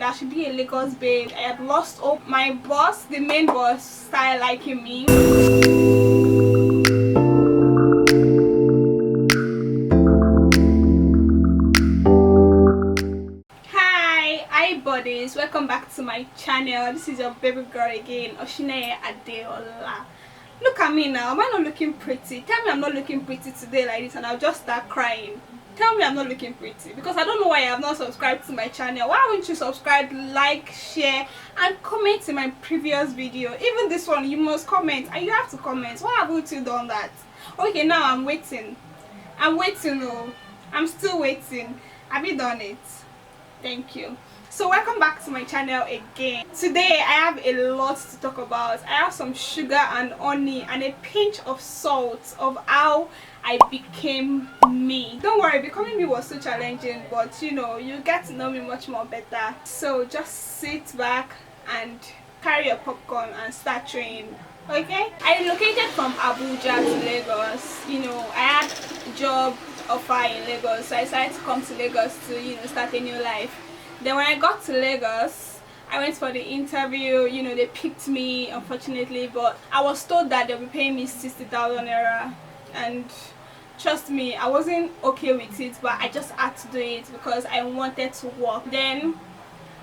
I should be a Lagos babe. I had lost hope. My boss, the main boss, started liking me. Hi buddies, welcome back to my channel. This is your baby girl again, Oshine Adeola. Look at me now. Am I not looking pretty? Tell me I'm not looking pretty today like this and I'll just start crying. Tell me I'm not looking pretty, because I don't know why you have not subscribed to my channel. Why won't you subscribe, like, share and comment in my previous video? Even this one, you must comment, and you have to comment. Why haven't you done that? Okay, now I'm waiting. Oh, I'm still waiting. Have you done it? Thank you. So welcome back to my channel again. Today I have a lot to talk about. I have some sugar and honey and a pinch of salt of how I became me. Don't worry, becoming me was so challenging, but you know, you get to know me much more better. So just sit back and carry your popcorn and start training. Okay? I relocated from Abuja to Lagos. You know, I had a job offer in Lagos, so I decided to come to Lagos to, you know, start a new life. Then when I got to Lagos, I went for the interview. You know, they picked me, unfortunately, but I was told that they'll be paying me 60,000 naira, and trust me, I wasn't okay with it, but I just had to do it because I wanted to work. Then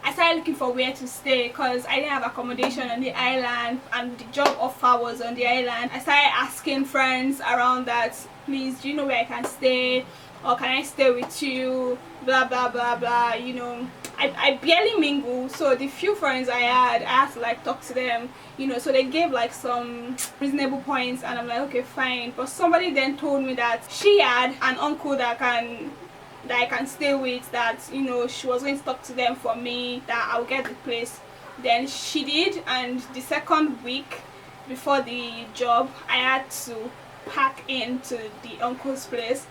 I started looking for where to stay because I didn't have accommodation on the island and the job offer was on the island. I started asking friends around that, please, do you know where I can stay, or can I stay with you, blah blah blah blah. You know, I barely mingle, so the few friends I had to like talk to them, you know, so they gave like some reasonable points, and I'm like, okay, fine. But somebody then told me that she had an uncle that I can stay with, that, you know, she was going to talk to them for me, that I'll get the place. Then she did, and the second week before the job, I had to pack into the uncle's place.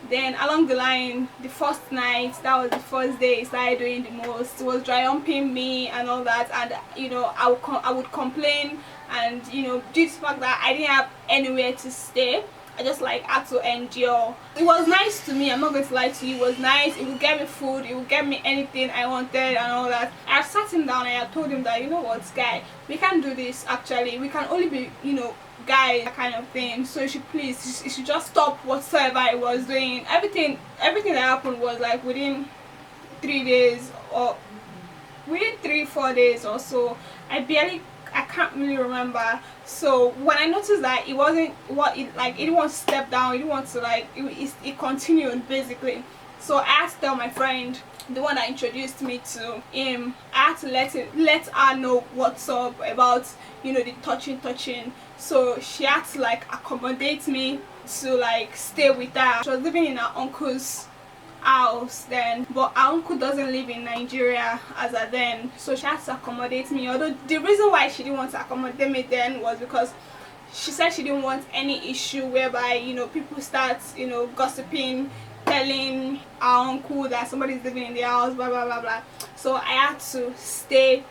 Then along the line, the first night, that was the first day he started doing the most. He was dry humping me and all that, and you know, I would complain, and you know, due to the fact that I didn't have anywhere to stay, I just like had to endure. It was nice to me, I'm not going to lie to you. It was nice. It would get me food, it would get me anything I wanted and all that. I sat him down and I told him that, you know what, guy, we can't do this. Actually, we can only be, you know, guy kind of thing, so you should just stop whatsoever I was doing. Everything that happened was like within 3 days, or within 3-4 days or so. I can't really remember. So when I noticed that it wasn't what it like, it didn't want to step down, it didn't want to like, it continued basically. So I had to tell my friend, the one that introduced me to him, I had to let her know what's up about, you know, the touching. So she had to like accommodate me to like stay with her. She was living in her uncle's house then, but her uncle doesn't live in Nigeria as at then, so she had to accommodate me. Although the reason why she didn't want to accommodate me then was because she said she didn't want any issue whereby, you know, people start, you know, gossiping, telling our uncle that somebody's living in the house, blah blah blah blah. So I had to stay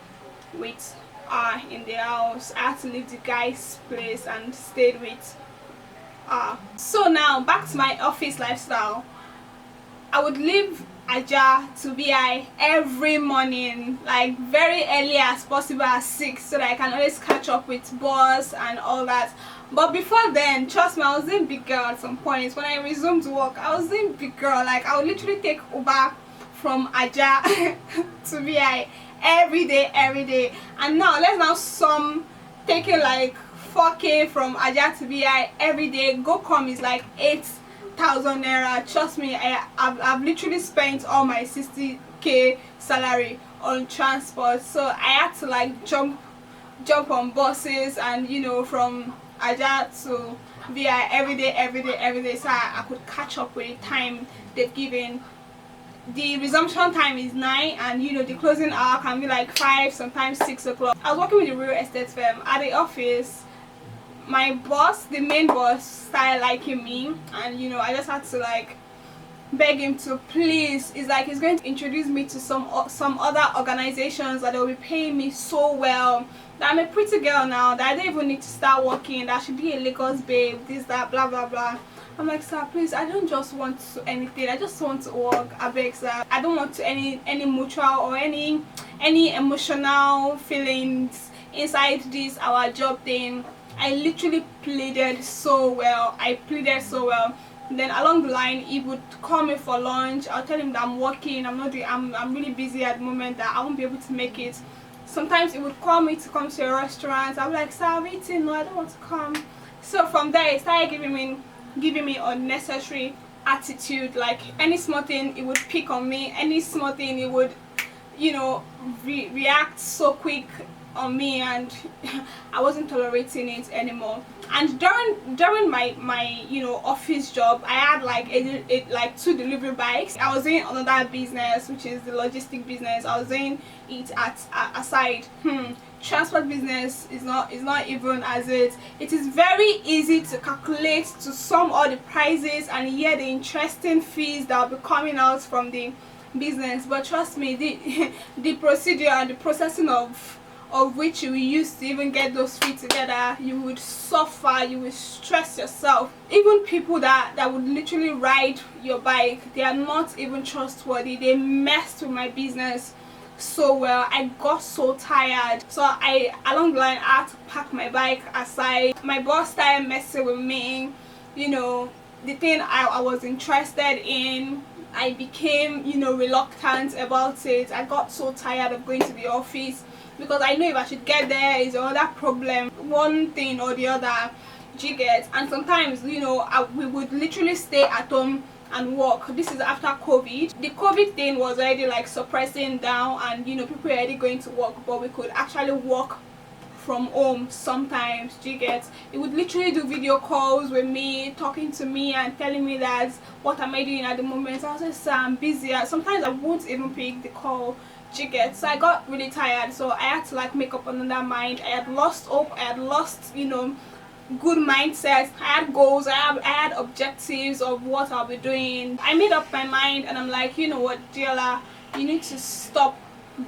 with her in the house. I had to leave the guy's place and stayed with her. So now back to my office lifestyle. I would leave Aja to BI every morning, like very early as possible, at 6, so that I can always catch up with boss and all that. But before then, trust me, I was doing big girl at some point. When I resumed work, I was doing big girl. Like, I would literally take Uber from Aja to BI every day. And now let's now sum taking like 4k from Aja to BI every day. Go come is like 8,000 naira. Trust me, I've literally spent all my 60k salary on transport. So I had to like jump on buses, and you know, from Aja to VI every day, so I could catch up with the time they've given. The resumption time is 9, and you know, the closing hour can be like 5, sometimes 6 o'clock. I was working with a real estate firm. At the office, my boss, the main boss, started liking me, and you know, I just had to like beg him to please. It's like he's going to introduce me to some other organizations that will be paying me so well, that I'm a pretty girl now, that I don't even need to start working, that I should be a Lagos babe, this, that, blah blah blah. I'm like, sir, please, I don't just want to anything, I just want to work. I beg, sir, I don't want to any mutual or any emotional feelings inside this our job thing. I literally pleaded so well. I pleaded so well. And then along the line, he would call me for lunch. I'll tell him that I'm working, I'm really busy at the moment, that I won't be able to make it. Sometimes he would call me to come to a restaurant. I'm like, sir, I'm eating, no, I don't want to come. So from there, he started giving me unnecessary attitude. Like any small thing, he would pick on me. Any small thing, he would, react so quick on me, and I wasn't tolerating it anymore. And during my office job, I had like 2 delivery bikes. I was doing another business, which is the logistic business. I was doing it aside. Transport business is not even as it is very easy to calculate, to sum all the prices and hear the interesting fees that will be coming out from the business. But trust me, the procedure and the processing of which you will use to even get those feet together, you would suffer, you will stress yourself. Even people that would literally ride your bike, they are not even trustworthy. They messed with my business so well. I got so tired, so along the line I had to pack my bike aside. My boss started messing with me, the thing I was interested in, I became reluctant about it. I got so tired of going to the office, because I know if I should get there is another problem, one thing or the other, do you get? And sometimes we would literally stay at home and work. This is after COVID. The COVID thing was already like suppressing down, and people were already going to work, but we could actually work from home sometimes, do you get? It would literally do video calls with me, talking to me and telling me that what am I doing at the moment. I was like, sir, I'm busy. Sometimes I won't even pick the call, do you get? So I got really tired, so I had to like make up another mind. I had lost hope, I had lost good mindset. I had goals, I had objectives of what I'll be doing. I made up my mind, and I'm like, you know what, Diola, you need to stop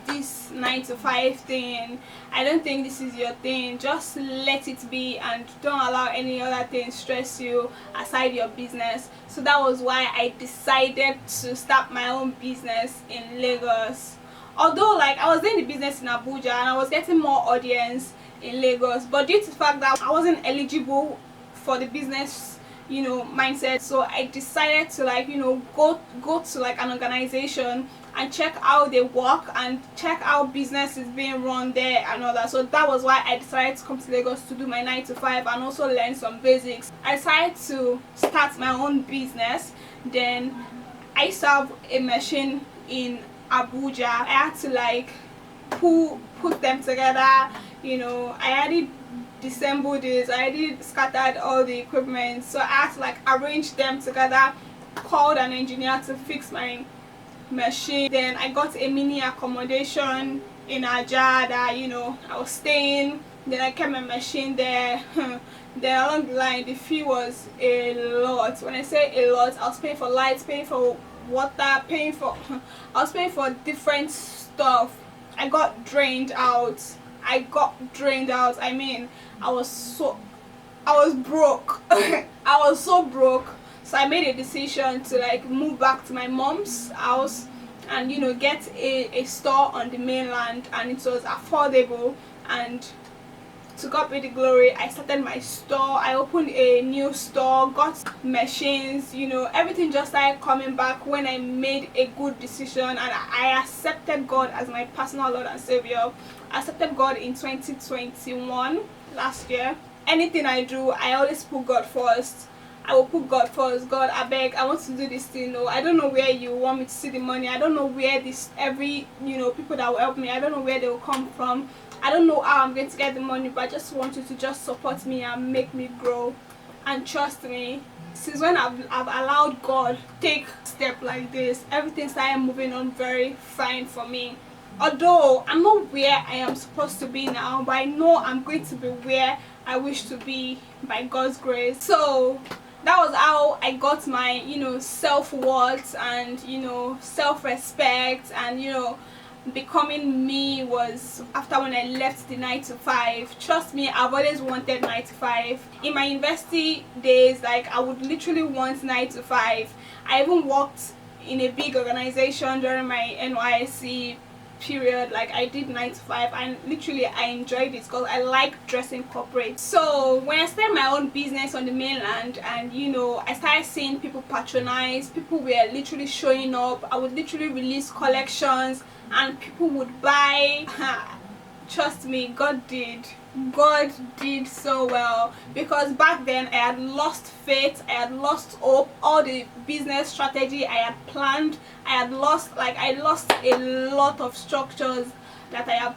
this 9 to 5 thing. I don't think this is your thing. Just let it be, and don't allow any other thing stress you aside your business. So that was why I decided to start my own business in Lagos. Although like I was doing the business in Abuja and I was getting more audience in Lagos, but due to the fact that I wasn't eligible for the business mindset, so I decided to like go to like an organization and check how they work and check how business is being run there and all that. So that was why I decided to come to Lagos to do my 9 to 5 and also learn some basics. I decided to start my own business. Then I used to have a machine in Abuja. I had to like put them together. I already disassembled this, I already scattered all the equipment, so I had to like arrange them together, called an engineer to fix my machine. Then I got a mini accommodation in Aja that I was staying. Then I kept my machine there. Then along the line, the fee was a lot. When I say a lot, I was paying for lights, paying for water, I was paying for different stuff. I got drained out. I mean, I was broke. I was so broke. So I made a decision to like move back to my mom's house and get a store on the mainland, and it was affordable. And to God be the glory, I started my store. I opened a new store, got machines, everything just started coming back when I made a good decision, and I accepted God as my personal Lord and Savior. I accepted God in 2021, last year. Anything I do, I always put God first. I will put God first. God, I beg, I want to do this thing. No, I don't know where you want me to see the money. I don't know where people that will help me, I don't know where they will come from. I don't know how I'm going to get the money, but I just want you to just support me and make me grow. And trust me, since when I've allowed God take a step like this, everything started moving on very fine for me. Although I'm not where I am supposed to be now, but I know I'm going to be where I wish to be by God's grace. So That was how I got my, self-worth and, self-respect, and, becoming me was after when I left the 9 to 5. Trust me, I've always wanted 9 to 5. In my university days, like, I would literally want 9 to 5. I even worked in a big organization during my NYSC period. Like, I did 9 to 5, and literally I enjoyed it because I like dressing corporate. So when I started my own business on the mainland, and I started seeing people patronize, people were literally showing up. I would literally release collections and people would buy. Trust me, God did so well, because back then I had lost faith, I had lost hope. All the business strategy I had planned, I lost a lot of structures that I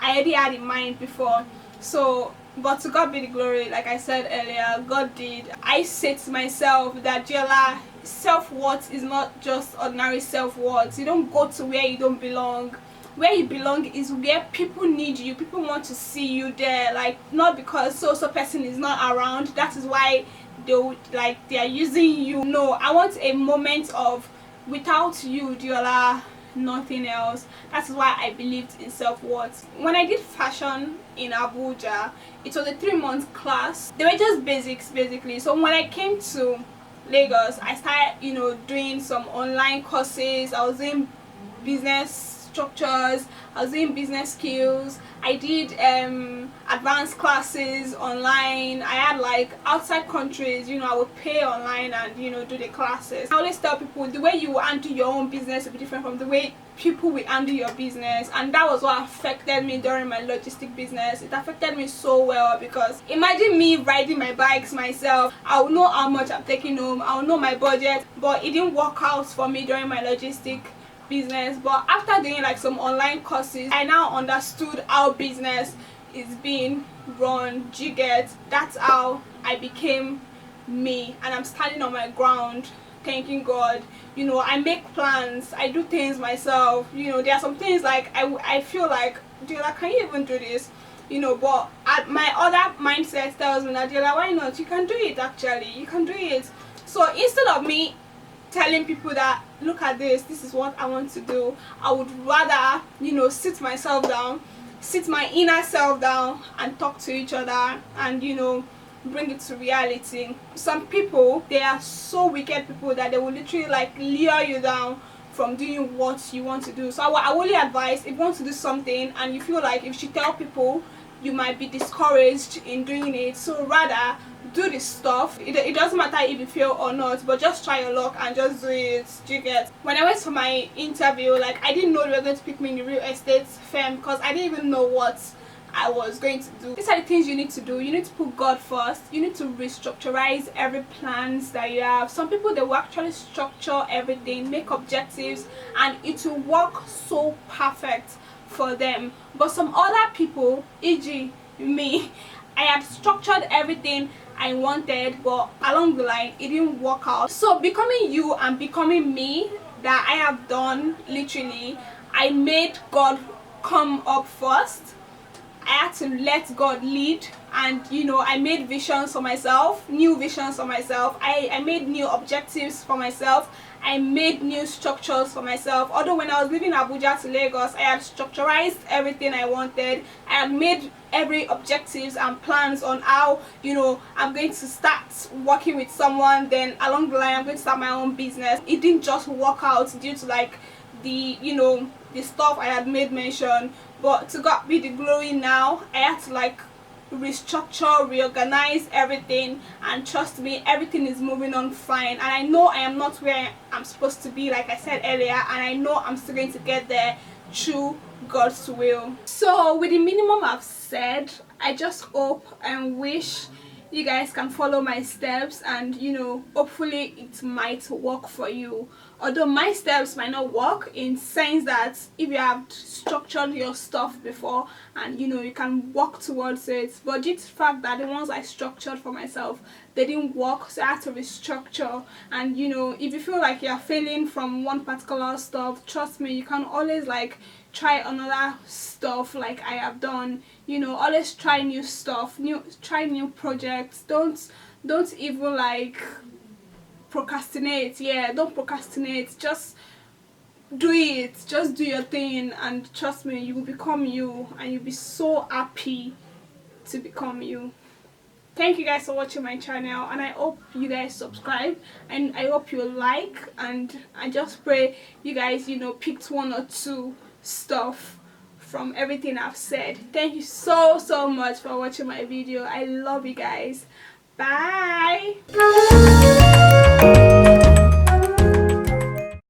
already had in mind before. So, but to God be the glory. Like I said earlier, God did. I said to myself that, Giola, self-worth is not just ordinary self-worth. You don't go to where you don't belong. Where you belong is where people need you. People want to see you there. Like, not because so person is not around, that is why they are using you. No, I want a moment of, without you, Diola, nothing else. That's why I believed in self-worth. When I did fashion in Abuja, it was a 3-month class. They were just basics basically. So when I came to Lagos, I started doing some online courses. I was doing business structures, I was doing business skills. I did advanced classes online. I had like outside countries, I would pay online and do the classes. I always tell people the way you handle your own business will be different from the way people will handle your business, and that was what affected me during my logistic business. It affected me so well, because imagine me riding my bikes myself. I will know how much I'm taking home, I will know my budget, but it didn't work out for me during my logistic business. But after doing like some online courses, I now understood how business is being run. Do you get? That's how I became me, and I'm standing on my ground, thanking God. I make plans, I do things myself. There are some things like I feel like, Diola, can you even do this? But my other mindset tells me that, Diola, why not? You can do it. Actually, you can do it. So instead of me telling people that, look at this is what I want to do, I would rather sit myself down, sit my inner self down, and talk to each other, and bring it to reality. Some people, they are so wicked people that they will literally like lure you down from doing what you want to do. So I only advise, if you want to do something and you feel like if you tell people, you might be discouraged in doing it, so rather do this stuff. It doesn't matter if you fail or not, but just try your luck and just do it. Do you get? When I went for my interview, like, I didn't know they were going to pick me in the real estate firm, because I didn't even know what I was going to do. These are the things you need to do. You need to put God first. You need to restructurize every plans that you have. Some people, they will actually structure everything, make objectives, and it will work so perfect for them. But some other people, e.g. me, I had structured everything I wanted, but along the line it didn't work out. So becoming you and becoming me that I have done, literally, I made God come up first. I had to let God lead, and I made visions for myself, new visions for myself. I made new objectives for myself. I made new structures for myself. Although when I was leaving Abuja to Lagos, I had structurized everything I wanted. I had made every objectives and plans on how I'm going to start working with someone, then along the line I'm going to start my own business. It didn't just work out due to like the the stuff I had made mention. But to God be the glory, now I had to like restructure, reorganize everything, and trust me, everything is moving on fine. And I know I am not where I'm supposed to be, like I said earlier, and I know I'm still going to get there through God's will. So with the minimum I've said, I just hope and wish you guys can follow my steps, and hopefully it might work for you. Although my steps might not work, in sense that if you have structured your stuff before and you can work towards it, but due to the fact that the ones I structured for myself, they didn't work, so I had to restructure. And if you feel like you're failing from one particular stuff, trust me, you can always like try another stuff, like I have done. Always try new stuff, try new projects. Don't even like procrastinate. Yeah, don't procrastinate. Just do it. Just do your thing, and trust me, you will become you, and you'll be so happy to become you. Thank you guys for watching my channel, and I hope you guys subscribe, and I hope you like, and I just pray you guys, you know, picked one or two stuff from everything I've said. Thank you so much for watching my video. I love you guys. Bye.